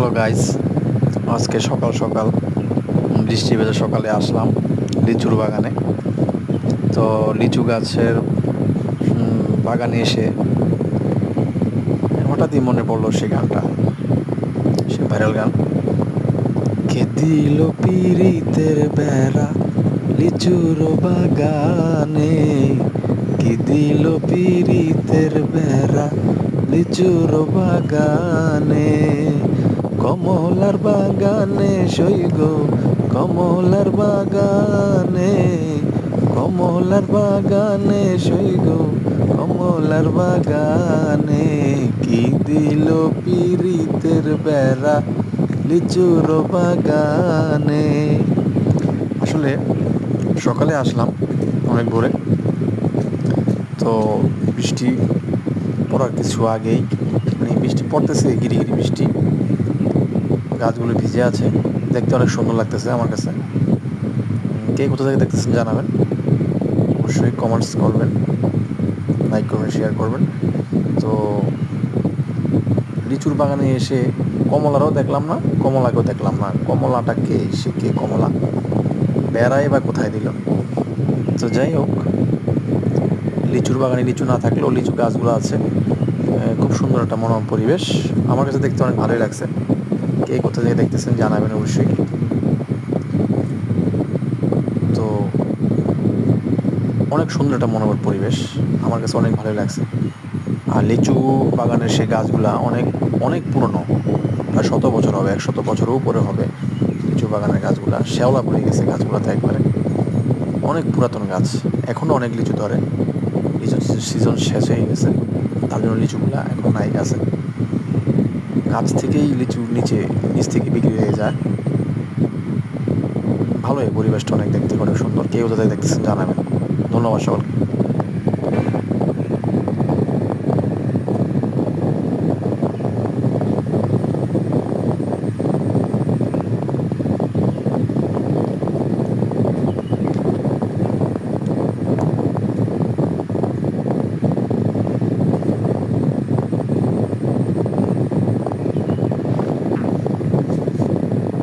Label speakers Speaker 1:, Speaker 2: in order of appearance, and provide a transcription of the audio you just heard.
Speaker 1: Hello guys, আজকে সকাল সকাল বৃষ্টি ভেজা সকালে আসলাম লিচুর বাগানে। তো লিচু গাছের বাগানে এসে হঠাৎই মনে পড়লো সে গানটা, সে ভাইরাল গান, কে দিল পিরিতের বেড়া লিচুর বাগানে, কি দিল পিরিতের বেড়া লিচুর বাগানে, কমলার বাগানে সইগ, কমলার বাগানে, কমলার বাগানে সইগ, কমলার বাগানে, কি দিল পিরিতের বেড়া লিচুর বাগানে। আসলে সকালে আসলাম অনেক ভোরে, তো বৃষ্টি পড়ার কিছু আগেই, মানে বৃষ্টি পড়তেছে, গিরিগিরি বৃষ্টি, গাছগুলো ভিজে আছে, দেখতে অনেক সুন্দর লাগতেছে আমার কাছে। কে কোথা থেকে দেখতেছেন জানাবেন, অবশ্যই কমেন্টস করবেন, লাইক করবেন, শেয়ার করবেন। তো লিচুর বাগানে এসে কমলারও দেখলাম না, কমলাকেও দেখলাম না। কমলাটা কে, সে কে কমলা, বেড়াই বা কোথায় দিল। তো যাই হোক, লিচুর বাগানে লিচু না থাকলেও লিচু গাছগুলো আছে, খুব সুন্দর একটা মনোরম পরিবেশ। আমার কাছে দেখতে অনেক ভালোই লাগছে। কে কোথা থেকে দেখতেছেন জানাবেন অবশ্যই। তো অনেক সুন্দর একটা মনোরম পরিবেশ, আমার কাছে অনেক ভালোই লাগছে। আর লিচু বাগানের সেই গাছগুলা অনেক অনেক পুরনো, প্রায় 100 বছর হবে, 100 বছরও উপরে হবে। লিচু বাগানের গাছগুলা শ্যাওলা পড়ে গেছে, গাছগুলাতে একবারে অনেক পুরাতন গাছ, এখনও অনেক লিচু ধরে। লিচু সিজন শেষ হয়ে গেছে, তার জন্য লিচুগুলা এখন নাই গাছে, গাছ থেকেই লিচু নিচ থেকে বিক্রি হয়ে যায়। ভালোই পরিবেশটা অনেক দেখতে অনেক সুন্দর। কেউ যাদের দেখতেছেন জানাবেন। ধন্যবাদ সকলকে।